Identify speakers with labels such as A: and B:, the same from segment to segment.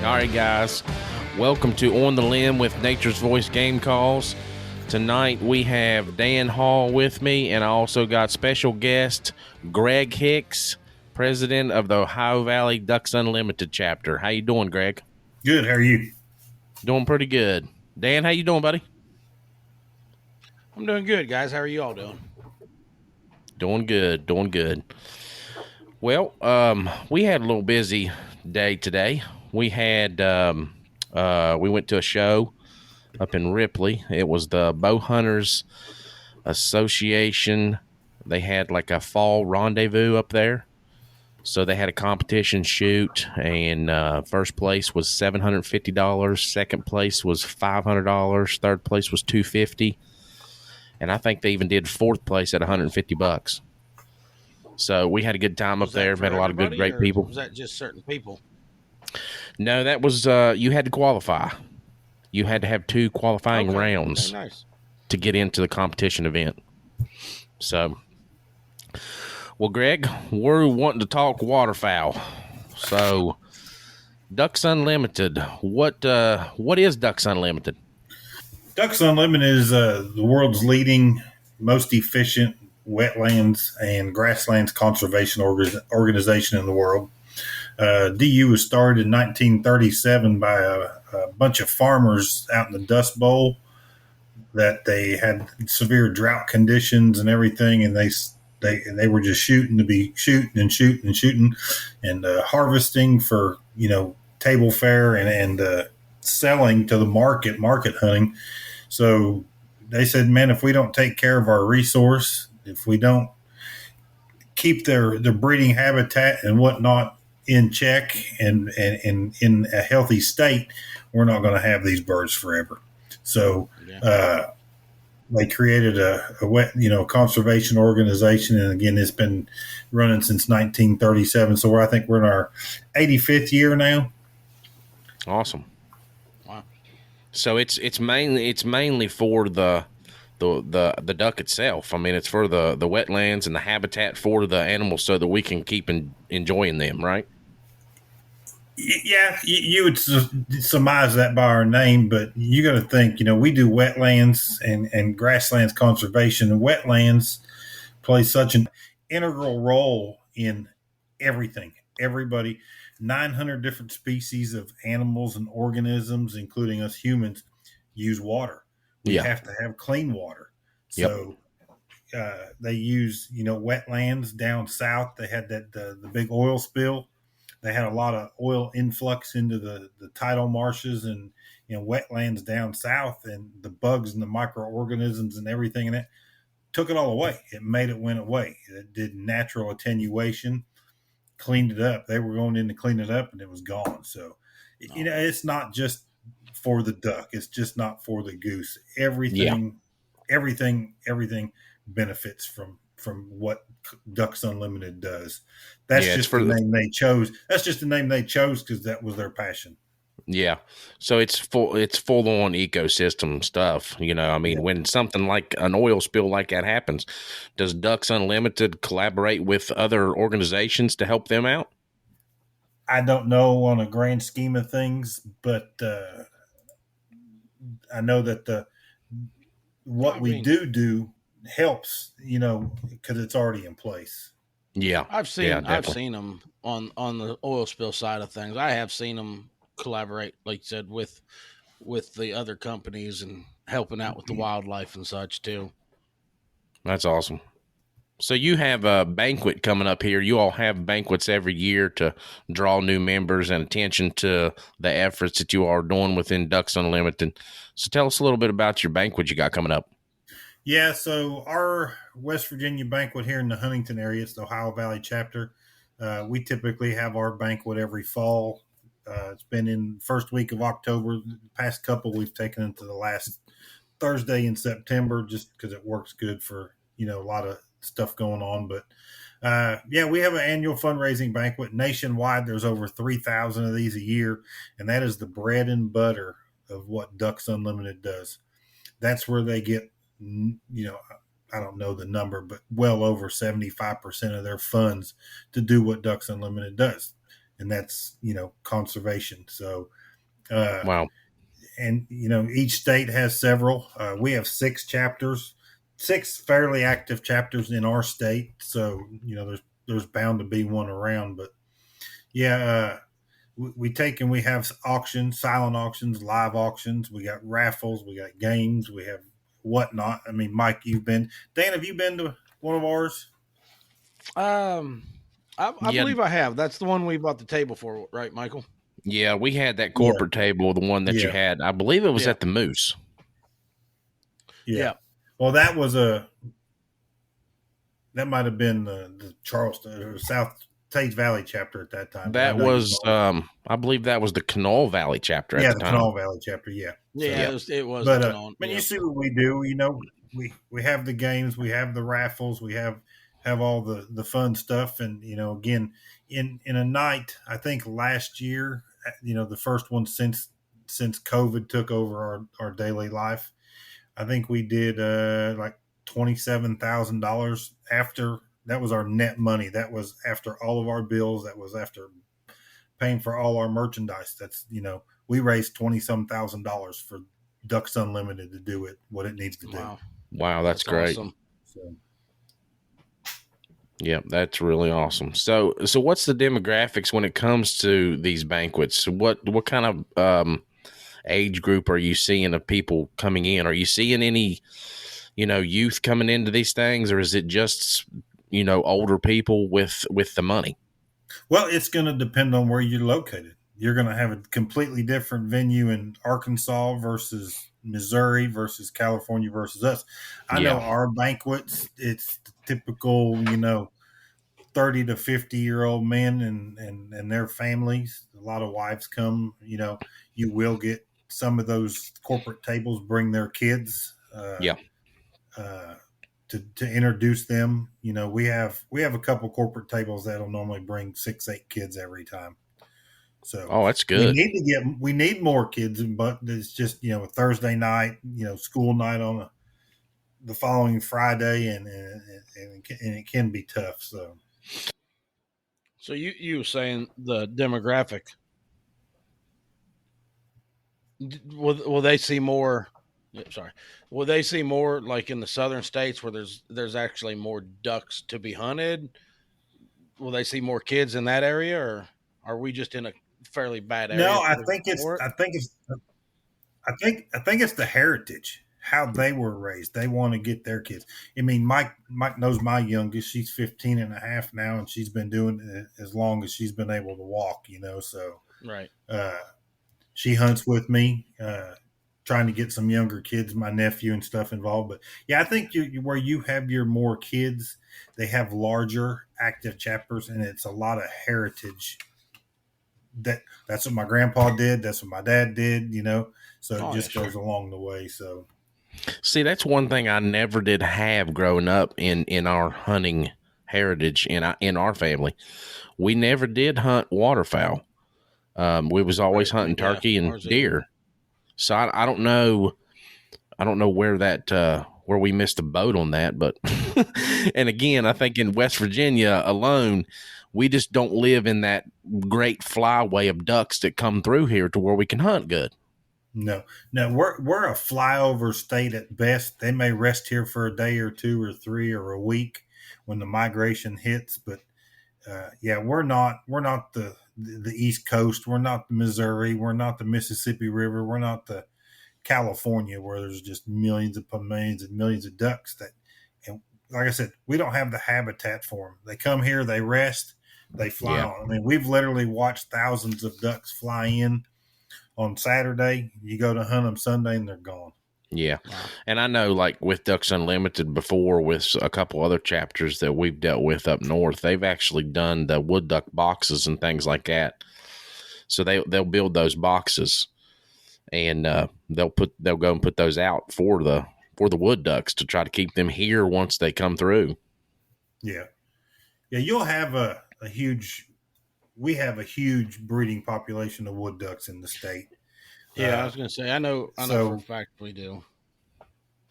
A: All right, guys. Welcome to On the Limb with Nature's Voice Game Calls. Tonight we have Dan Hall with me, and I also got special guest Gregg Hicks, president of the Ohio Valley Ducks Unlimited chapter. How you doing, Greg?
B: Good. How are you?
A: Doing pretty good. Dan, how you doing, buddy?
C: I'm doing good, guys. How are you all doing?
A: Doing good. Well, we had a little busy day today. We had we went to a show up in Ripley. It was the Bow Hunters Association. They had like a fall rendezvous up there. So they had a competition shoot, and first place was $750. Second place was $500. Third place was $250. And I think they even did fourth place at $150. So we had a good time up there. Met a lot of good, great people.
C: Was that just certain people?
A: No, that was you had to qualify. You had to have two qualifying rounds to get into the competition event. So, well, Greg, we're wanting to talk waterfowl. So, Ducks Unlimited. What is Ducks Unlimited?
B: Ducks Unlimited is the world's leading, most efficient wetlands and grasslands conservation organization in the world. DU was started in 1937 by a bunch of farmers out in the Dust Bowl that they had severe drought conditions and everything, and they were just shooting and harvesting for table fare and selling to the market hunting. So they said, man, if we don't take care of our resource, if we don't keep their breeding habitat and whatnot in check and in a healthy state, we're not going to have these birds forever. So they created a conservation organization, and again, it's been running since 1937. So I think we're in our 85th year now.
A: Awesome. Wow. So it's mainly for the duck itself. I mean, it's for the wetlands and the habitat for the animals, so that we can keep enjoying them, right?
B: Yeah, you would surmise that by our name, but you got to think, we do wetlands and grasslands conservation, and wetlands play such an integral role in everything. Everybody, 900 different species of animals and organisms, including us humans, use water. We have to have clean water. So they use, wetlands down south. They had the big oil spill. They had a lot of oil influx into the tidal marshes and wetlands down south, and the bugs and the microorganisms and everything in it took it all away. It made it went away. It did natural attenuation, cleaned it up. They were going in to clean it up, and it was gone. So, it's not just for the duck. It's just not for the goose. Everything benefits from what Ducks Unlimited does. That's just the name they chose. That's just the name they chose because that was their passion.
A: Yeah. So it's full on ecosystem stuff. When something like an oil spill like that happens, does Ducks Unlimited collaborate with other organizations to help them out?
B: I don't know on a grand scheme of things, but I know that what we do helps, because it's already in place.
A: Yeah,
C: I've seen them on the oil spill side of things. I have seen them collaborate, like you said, with the other companies and helping out with the wildlife and such too.
A: That's awesome. So you have a banquet coming up here. You all have banquets every year to draw new members and attention to the efforts that you are doing within Ducks Unlimited. So tell us a little bit about your banquet you got coming up.
B: Yeah, so our West Virginia banquet here in the Huntington area, it's the Ohio Valley chapter. We typically have our banquet every fall. It's been in the first week of October. The past couple, we've taken it to the last Thursday in September just because it works good for, a lot of stuff going on. But, we have an annual fundraising banquet nationwide. There's over 3,000 of these a year, and that is the bread and butter of what Ducks Unlimited does. That's where they get, I don't know the number, but well over 75% of their funds to do what Ducks Unlimited does. and that's conservation. So,
A: Wow.
B: and each state has several. We have 6 chapters, 6 fairly active chapters in our state. So there's bound to be one around, but yeah. We take and we have auctions, silent auctions, live auctions. We got raffles, we got games, we have whatnot. I mean, Mike, Dan, have you been to one of ours?
C: Um, I
A: Yeah.
C: believe I have. That's the one we bought the table for, right, Michael?
A: Yeah, we had that
B: Yeah,
A: corporate table, the one that you
B: yeah,
A: had. I believe it was
C: Yeah,
A: at the Moose.
B: yeah.
C: yeah,
B: Well, that might have been the Charleston or South Tage Valley chapter at that time, but I
A: That
B: know you've
A: was,
B: always.
A: I believe that was the Kanawha Valley chapter at
B: Yeah,
A: the
B: the
A: time.
B: Kanawha Valley chapter. Yeah.
C: yeah.
B: So,
A: Yep.
C: It was the
B: but
C: Canon.
B: man, you
C: Yeah.
B: see what we do. We have the games, we have the raffles, we have all the fun stuff, and again, in a night. I think last year, the first one since COVID took over our daily life. I think we did like $27,000 after. That was our net money. That was after all of our bills. That was after paying for all our merchandise. That's we raised 20 some $1,000 for Ducks Unlimited to do what it needs to do.
C: Wow,
A: Wow, that's great.
C: awesome.
B: So
A: Yep, that's really awesome. So what's the demographics when it comes to these banquets? What kind of age group are you seeing of people coming in? Are you seeing any, youth coming into these things, or is it just, older people with the money?
B: well, it's going to depend on where you're located. You're going to have a completely different venue in Arkansas versus Missouri versus California versus us. I know
A: Yeah.
B: our banquets, it's the typical, 30 to 50-year-old men and their families. A lot of wives come. You will get some of those corporate tables bring their kids
A: Yeah.
B: uh, to introduce them. We have a couple corporate tables that'll normally bring 6, 8 kids every time. So
A: Oh, that's good.
B: we need more kids, but it's just a Thursday night, school night on the following Friday, and it can be tough. So.
C: So you were saying the demographic. Will they see more? Yeah, sorry. Will they see more like in the southern states where there's actually more ducks to be hunted? Will they see more kids in that area, or are we just in a fairly bad
B: No,
C: area
B: I think it's
C: for it?
B: I think it's I think it's the heritage, how they were raised. They want to get their kids. I mean, Mike knows my youngest. She's 15 and a half now, and she's been doing it as long as she's been able to walk, so
C: Right.
B: uh, she hunts with me, trying to get some younger kids, my nephew and stuff involved. But yeah, I think where you have your more kids, they have larger active chapters, and it's a lot of heritage. That's what my grandpa did. That's what my dad did. So it
C: Oh yeah,
B: just
C: sure.
B: goes along the way. So
A: See, that's one thing I never did have growing up in our hunting heritage in our family. We never did hunt waterfowl. We was always
B: right.
A: hunting
C: Yeah,
A: turkey and
C: ours either.
A: deer. So I don't know. I don't know where where we missed the boat on that, but and again, I think in West Virginia alone, we just don't live in that great flyway of ducks that come through here to where we can hunt good.
B: No, no, we're a flyover state at best. They may rest here for a day or two or three or a week when the migration hits, but yeah, we're not the East Coast. We're not the Missouri. We're not the Mississippi River. We're not the California where there's just millions upon millions and millions of ducks and like I said, we don't have the habitat for them. They come here, they rest, they fly
A: Yeah.
B: on. I mean, we've literally watched thousands of ducks fly in on Saturday. You go to hunt them Sunday and they're gone.
A: Yeah.
C: Wow.
A: And I know, like with Ducks Unlimited before, with a couple other chapters that we've dealt with up north, they've actually done the wood duck boxes and things like that. So they'll build those boxes, and they'll go and put those out for the wood ducks to try to keep them here once they come through.
B: Yeah. Yeah, you'll have a huge we have a huge breeding population of wood ducks in the state.
C: Yeah, I was gonna say I know for a
B: So
C: fact we do.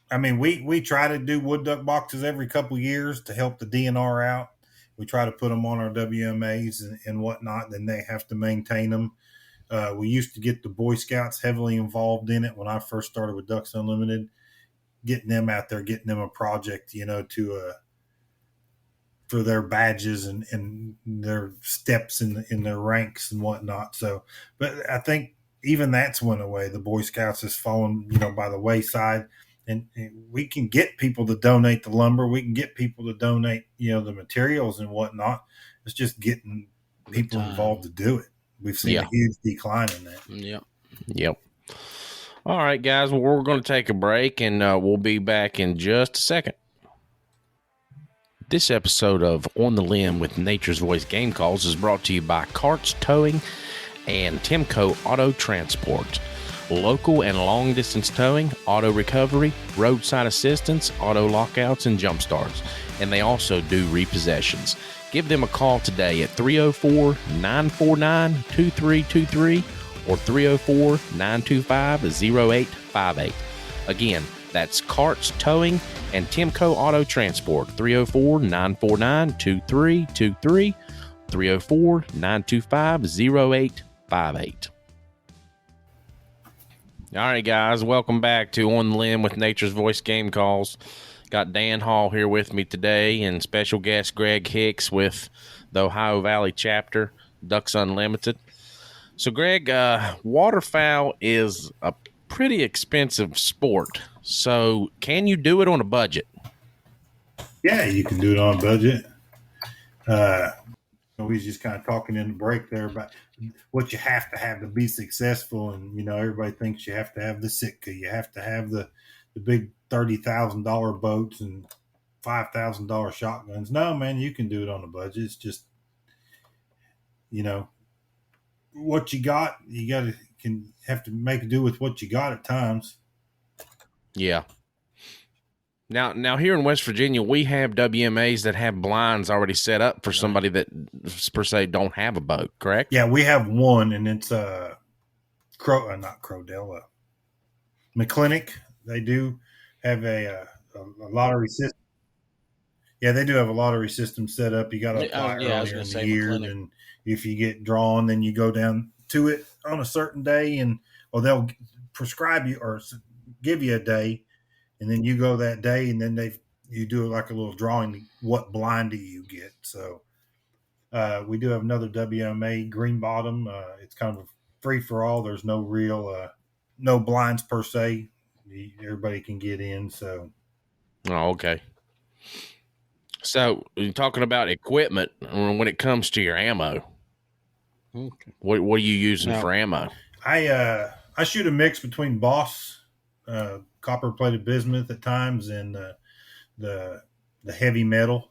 B: I mean, we try to do wood duck boxes every couple years to help the DNR out. We try to put them on our WMAs and whatnot. Then they have to maintain them. We used to get the Boy Scouts heavily involved in it when I first started with Ducks Unlimited, getting them out there, getting them a project, to for their badges and their steps in their ranks and whatnot. So, but I think even that's went away. The Boy Scouts has fallen, by the wayside. And we can get people to donate the lumber. We can get people to donate, the materials and whatnot. It's just getting people involved to do it. We've seen a huge decline in that.
A: Yep. All right, guys. Well, we're going to take a break, and we'll be back in just a second. This episode of On the Limb with Nature's Voice Game Calls is brought to you by Carts Towing and Timco Auto Transport. Local and long-distance towing, auto recovery, roadside assistance, auto lockouts, and jump starts. And they also do repossessions. Give them a call today at 304-949-2323 or 304-925-0858. Again, that's Carts Towing and Timco Auto Transport, 304-949-2323, 304-925-0858. All right, guys, welcome back to On the Limb with Nature's Voice Game Calls. Got Dan Hall here with me today and special guest Gregg Hicks with the Ohio Valley chapter, Ducks Unlimited. So, Gregg, waterfowl is a pretty expensive sport. So, can you do it on a budget?
B: Yeah, you can do it on a budget. We was just kind of talking in the break there about what you have to be successful. And, everybody thinks you have to have the Sitka. You have to have the big $30,000 boats and $5,000 shotguns. No, man, you can do it on a budget. It's just, what you got, have to make do with what you got at times.
A: Yeah. Now here in West Virginia, we have WMAs that have blinds already set up for somebody that per se don't have a boat, correct?
B: Yeah, we have one, and it's not Crowdell, McClinic. They do have a lottery system. Yeah, they do have a lottery system set up. You got to apply earlier in the year, and if you get drawn, then you go down to it on a certain day, they'll prescribe you or give you a day, and then you go that day, and then you do like a little drawing. What blind do you get? So we do have another WMA Green Bottom. It's kind of a free for all. There's no real no blinds per se. Everybody can get in. So.
A: Oh, okay. So you're talking about equipment when it comes to your ammo. Okay. What are you using for ammo?
B: I shoot a mix between Boss copper plated bismuth at times and the heavy metal.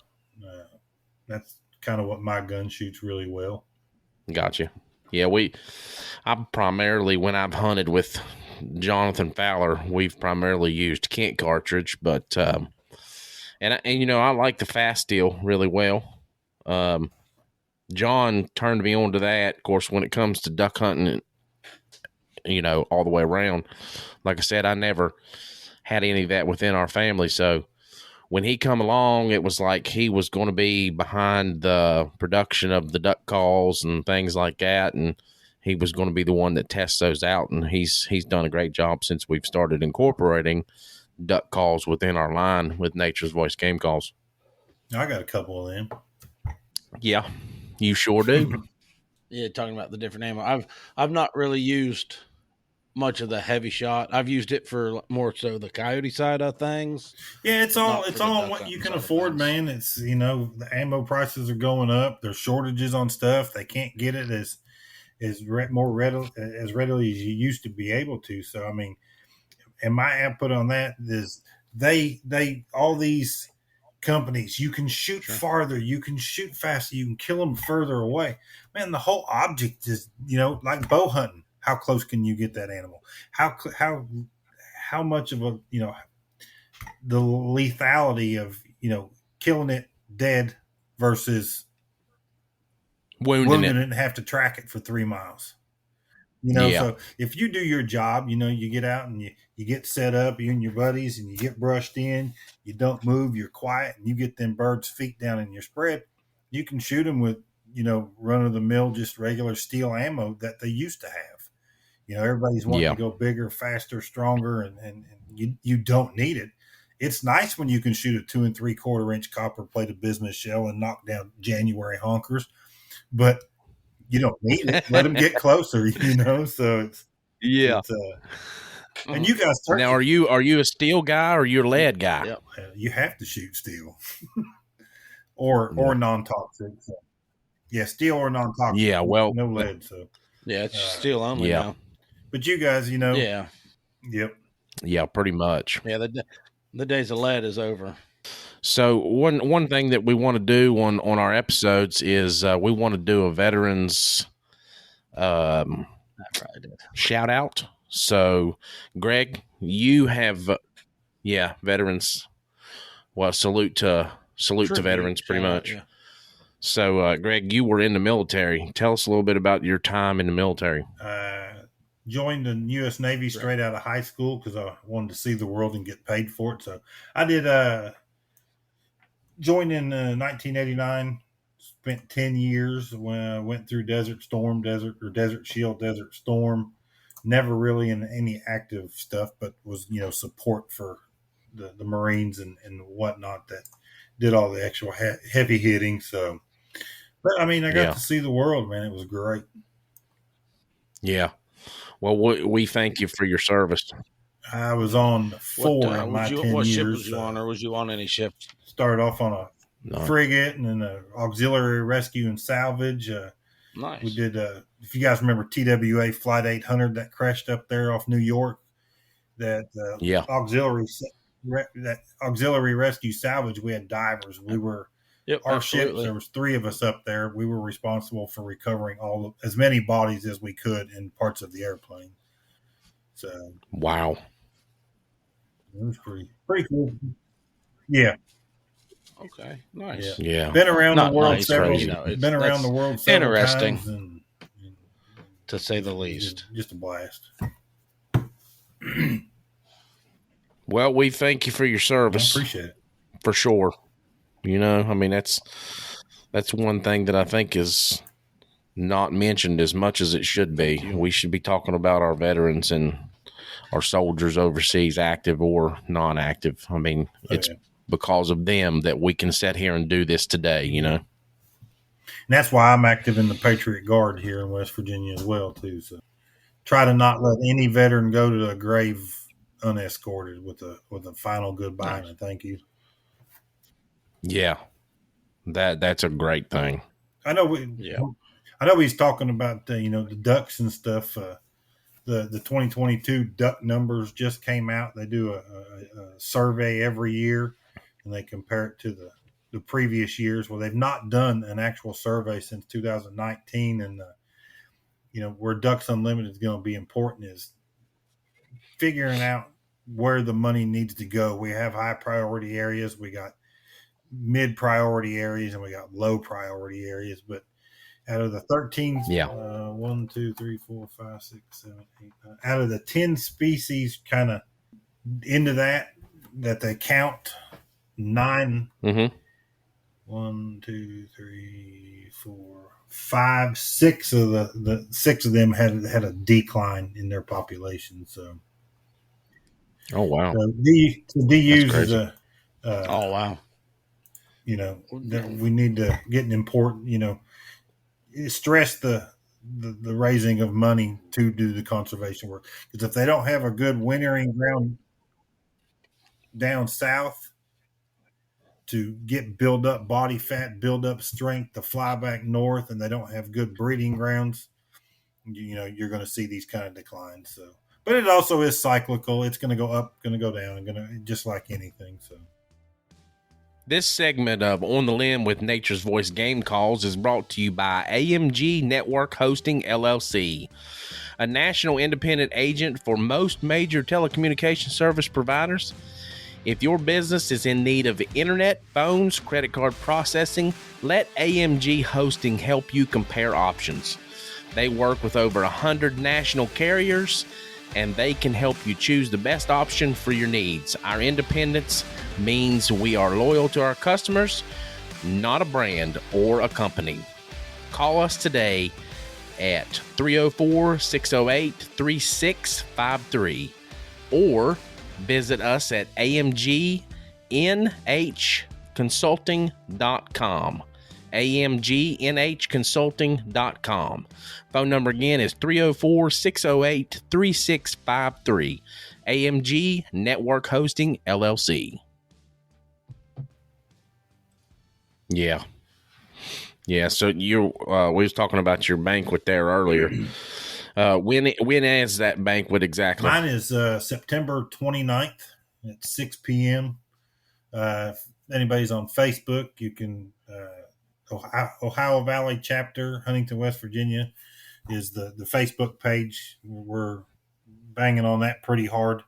B: That's kind of what my gun shoots really well. Gotcha.
A: Yeah, I primarily, when I've hunted with Jonathan Fowler, we've primarily used Kent cartridge, but and I like the fast steel really well. John turned me on to that. Of course, when it comes to duck hunting, all the way around, like I said, I never had any of that within our family. So when he come along, it was like he was going to be behind the production of the duck calls and things like that. And he was going to be the one that tests those out. And he's done a great job since we've started incorporating duck calls within our line with Nature's Voice Game Calls.
B: I got a couple of them.
A: Yeah, you sure do.
C: Yeah, talking about the different ammo. I've not really used much of the heavy shot. I've used it for more so the coyote side of things.
B: Yeah, it's all what you can afford, man. It's the ammo prices are going up. There's shortages on stuff. They can't get it as readily as you used to be able to. So I mean, and my output on that is they all these companies, you can shoot farther, you can shoot faster, you can kill them further away. Man, the whole object is, like bow hunting. How close can you get that animal? How much of the lethality of, killing it dead versus wounding it and have to track it for 3 miles. So if you do your job, you get out and you get set up, you and your buddies, and you get brushed in, you don't move, you're quiet, and you get them birds' feet down in your spread, you can shoot them with, run of the mill, just regular steel ammo that they used to have. Everybody's wanting
A: Yeah.
B: to go bigger, faster, stronger, and you don't need it. It's nice when you can shoot a 2 3/4 inch copper plated bismuth shell and knock down January honkers, but you don't need it. Let them get closer, So
A: Yeah.
B: it's and you guys,
A: Now, are you a steel guy or you a lead guy?
C: Yep.
B: you have to shoot steel or non-toxic. So. Yeah, steel or non-toxic.
A: Yeah, well,
B: no lead. So
C: Yeah, it's steel only
A: yeah.
C: now.
B: but you guys,
C: Yeah.
B: Yep.
A: Yeah, pretty much.
C: Yeah, the days of lead is over.
A: So one thing that we want to do on our episodes is we want to do a veterans shout out. So, Gregg, you have veterans. Well, salute to veterans, pretty much.
C: Yeah.
A: So, Gregg, you were in the military. Tell us a little bit about your time in the military.
B: Joined the U.S. Navy straight out of high school because I wanted to see the world and get paid for it. So I did joined in 1989, spent 10 years when I went through Desert Shield, Desert Storm. Never really in any active stuff, but was, support for the Marines and whatnot that did all the actual heavy hitting. So, but I mean, I got to see the world, man. It was great.
A: Yeah. Well, we thank you for your service.
B: I was on 4 of my 10 years.
C: What ship was you on, or was you on any ships?
B: Started off on a frigate and then an auxiliary rescue and salvage.
C: Nice.
B: We did, if you guys remember TWA Flight 800 that crashed up there off New York, that auxiliary rescue salvage, we had divers. We were our ship. There was 3 of us up there. We were responsible for recovering as many bodies as we could in parts of the airplane. So
A: wow,
B: it was pretty cool. Yeah.
C: Okay. Nice.
A: Yeah.
B: Been around the world
C: nice,
B: several.
C: Been
B: around the world several
C: interesting,
B: times, and
C: to say the least.
B: Just a blast.
A: Well, we thank you for your service.
B: I appreciate it.
A: For sure. I mean, that's one thing that I think is not mentioned as much as it should be. We should be talking about our veterans and our soldiers overseas, active or non-active. I mean, it's because of them that we can sit here and do this today, And
B: that's why I'm active in the Patriot Guard here in West Virginia as well, too. So try to not let any veteran go to the grave unescorted with a final goodbye and a thank you.
A: Yeah, that's a great thing.
B: I know. I know he's talking about the ducks and stuff. The 2022 duck numbers just came out. They do a survey every year, and they compare it to the previous years. Well, they've not done an actual survey since 2019, and where Ducks Unlimited is going to be important is figuring out where the money needs to go. We have high priority areas. We got mid priority areas and we got low priority areas, but out of the 13 1 2 3 4 5 6 7 8 9 out of the 10 species kind of into that they count 9 1 2 3 4 5 6 of the 6 of them had a decline in their population. So
A: oh wow,
B: so DUs is a
C: oh wow.
B: That we need to get an important, stress the raising of money to do the conservation work. Because if they don't have a good wintering ground down south to build up body fat, build up strength to fly back north, and they don't have good breeding grounds, you're going to see these kind of declines. So, but it also is cyclical. It's going to go up, going to go down, just like anything. So.
A: This segment of On the Limb with Nature's Voice Game Calls is brought to you by AMG Network Hosting, LLC, a national independent agent for most major telecommunication service providers. If your business is in need of internet, phones, credit card processing, let AMG Hosting help you compare options. They work with over 100 national carriers, and they can help you choose the best option for your needs. Our independence means we are loyal to our customers, not a brand or a company. Call us today at 304-608-3653 or visit us at amgnhconsulting.com. amgnhconsulting.com. Phone number again is 304-608-3653. AMG Network Hosting, LLC. Yeah. Yeah, so we was talking about your banquet there earlier. When is that banquet exactly?
B: Mine is September 29th at 6 p.m. If anybody's on Facebook, you can Ohio Valley Chapter, Huntington, West Virginia, is the Facebook page. We're banging on that pretty hard.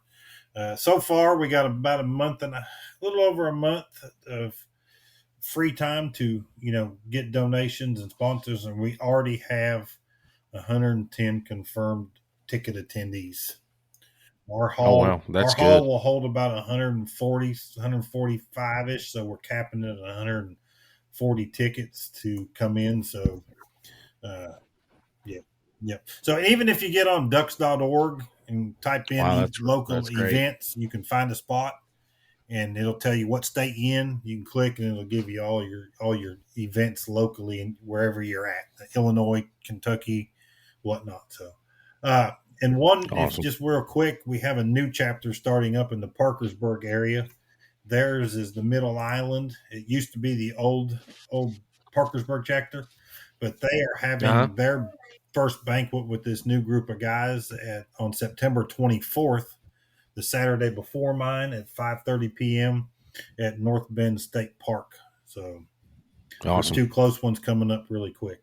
B: So far, we got about a little over a month of free time to get donations and sponsors, and we already have 110 confirmed ticket attendees. Our hall,
A: that's
B: hall
A: good.
B: will hold about 140, 145 ish. So we're capping it at 140 tickets to come in. So, yeah. So even if you get on ducks.org and type in local events, you can find a spot, and it'll tell you what state you're in. You can click, and it'll give you all your events locally and wherever you're at, Illinois, Kentucky, whatnot. So, and awesome. Just real quick, we have a new chapter starting up in the Parkersburg area. Theirs is the Middle Island. It used to be the old Parkersburg chapter, but they are having their first banquet with this new group of guys on September 24th, the Saturday before mine, at 5:30 p.m. at North Bend State Park. So awesome. There's two close ones coming up really quick.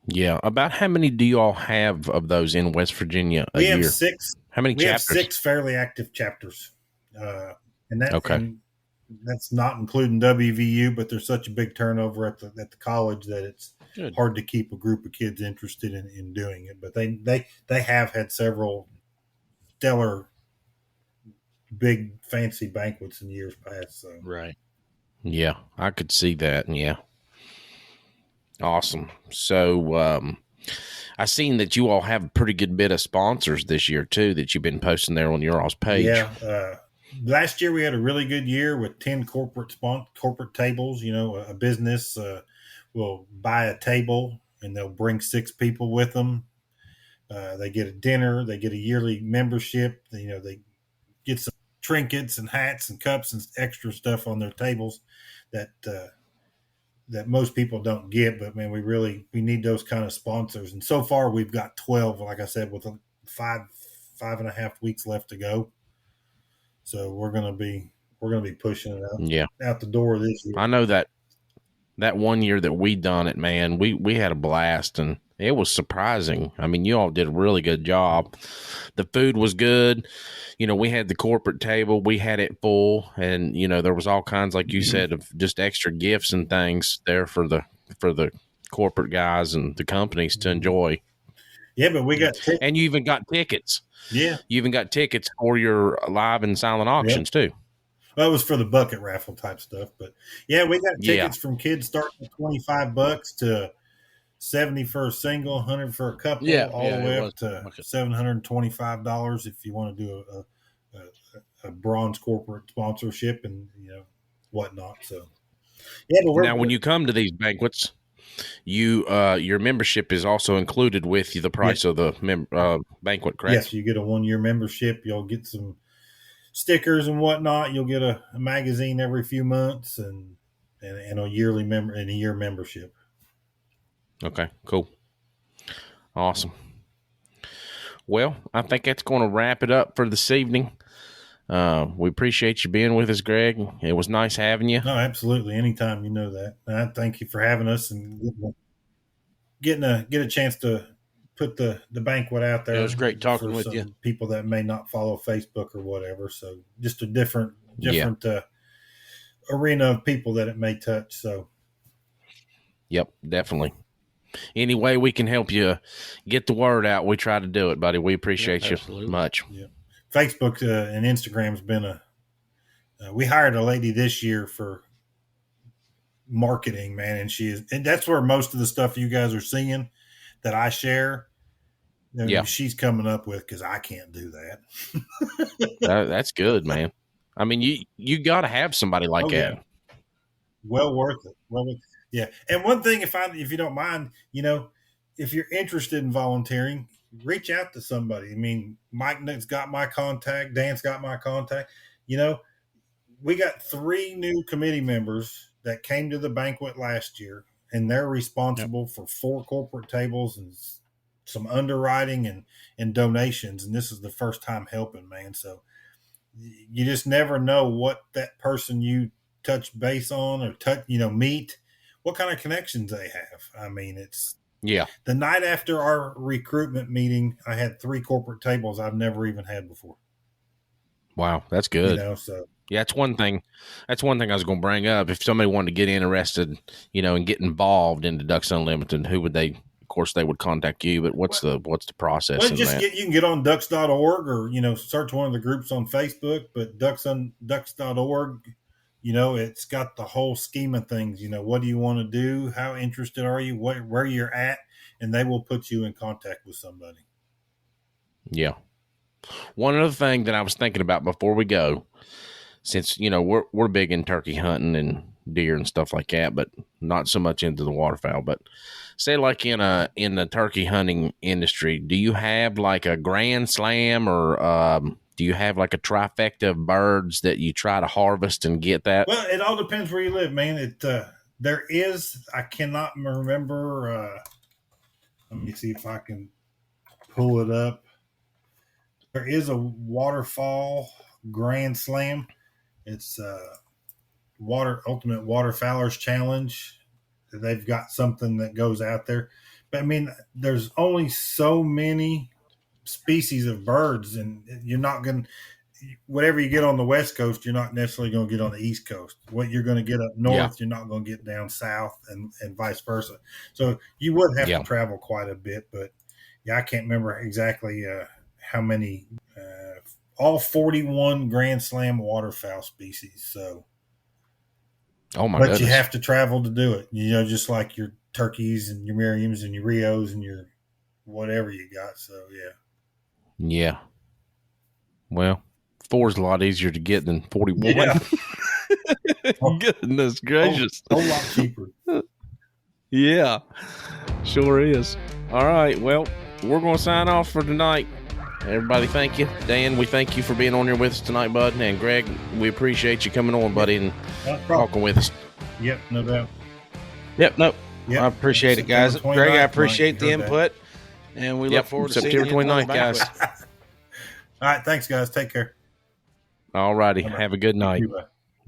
A: Yeah. About how many do you all have of those in West Virginia a year?
B: We have 6.
A: How many chapters?
B: We have 6 fairly active chapters. And that's not including WVU, but there's such a big turnover at the college that it's hard to keep a group of kids interested in doing it. But they have had several stellar, big, fancy banquets in years past. So.
C: Right.
A: Yeah, I could see that. Yeah. Awesome. So I seen that you all have a pretty good bit of sponsors this year too that you've been posting there on your all's page.
B: Yeah. Last year we had a really good year with 10 corporate tables. A business will buy a table and they'll bring 6 people with them. They get a dinner. They get a yearly membership. They get some trinkets and hats and cups and extra stuff on their tables that most people don't get. But man, we need those kind of sponsors. And so far we've got 12, like I said, with 5.5 weeks left to go. So we're gonna be pushing it out the door this year.
A: I know that one year that we done it, man, we had a blast and it was surprising. I mean, you all did a really good job. The food was good. We had the corporate table, we had it full, and there was all kinds, like you said, of just extra gifts and things there for the corporate guys and the companies to enjoy.
B: Yeah, but we got
A: and you even got tickets.
B: Yeah.
A: You even got tickets for your live and silent auctions too.
B: Well, it was for the bucket raffle type stuff, but yeah, we got tickets from kids starting at $25 to $70 for a single, 100 for a couple, all the way up to $725 if you want to do a bronze corporate sponsorship and whatnot. So yeah, but
A: now when you come to these banquets, your membership is also included with the price of the banquet, correct?
B: Yes, you get a 1-year membership. You'll get some stickers and whatnot. You'll get a magazine every few months and a yearly year membership.
A: Okay, cool. Awesome. Well, I think that's going to wrap it up for this evening. We appreciate you being with us, Greg. It was nice having you.
B: No, absolutely. Anytime, that. And I thank you for having us and get a chance to put the banquet out there.
C: It was great talking with you.
B: People that may not follow Facebook or whatever. So just a different arena of people that it may touch. So.
A: Yep, definitely. Any way we can help you get the word out, we try to do it, buddy. We appreciate you much.
B: Yeah. Facebook and Instagram has been we hired a lady this year for marketing, man, and and that's where most of the stuff you guys are seeing that I share,
A: Yeah.
B: she's coming up with, because I can't do that.
A: That's good, man. I mean, you got to have somebody like
B: Oh
A: that.
B: yeah, well worth it. Yeah. And one thing, if you don't mind, if you're interested in volunteering, reach out to somebody. I mean, Mike's got my contact, Dan's got my contact. We got 3 new committee members that came to the banquet last year, and they're responsible for 4 corporate tables and some underwriting and donations. And this is the first time helping, man. So you just never know what that person you touch base on or meet, what kind of connections they have. I mean, it's the night after our recruitment meeting, I had 3 corporate tables I've never even had before.
A: Wow, that's good.
B: So
A: yeah, that's one thing. That's one thing I was going to bring up. If somebody wanted to get interested, and get involved into Ducks Unlimited, who would they? Of course, they would contact you. But what's the process?
B: Well, you can get on ducks.org, or search one of the groups on Facebook. But ducks.org, it's got the whole scheme of things. What do you want to do? How interested are you? Where you're at, and they will put you in contact with somebody.
A: Yeah. One other thing that I was thinking about before we go, since we're big in turkey hunting and deer and stuff like that, but not so much into the waterfowl. But say, like in the turkey hunting industry, do you have like a grand slam, or do you have like a trifecta of birds that you try to harvest and get that?
B: Well, it all depends where you live, man. There is, I cannot remember. Let me see if I can pull it up. There is a waterfall grand slam. It's Ultimate Waterfowlers Challenge. They've got something that goes out there. But I mean, there's only so many species of birds, and you're not going to, whatever you get on the West Coast, you're not necessarily going to get on the East Coast. What you're going to get up north, you're not going to get down south, and vice versa. So you would have to travel quite a bit. But I can't remember exactly how many, all 41 Grand Slam waterfowl species. So,
A: but
B: goodness. You have to travel to do it. Just like your turkeys and your Merriams and your Rios and your whatever you got. So, yeah.
A: Yeah. Well, 4 is a lot easier to get than 41.
B: Yeah.
A: Goodness gracious.
B: A whole lot cheaper.
A: Yeah, sure is. All right. Well, we're going to sign off for tonight. Everybody, thank you. Dan, we thank you for being on here with us tonight, bud. And Greg, we appreciate you coming on, buddy, and talking with us.
B: Yep, no doubt.
C: Yep, no. Yep. I appreciate it, guys. Greg, I appreciate the input.
B: That.
C: And we look forward to
A: September
C: seeing
A: 29th, guys.
B: All right, thanks, guys. Take care.
A: All righty. Have a good night.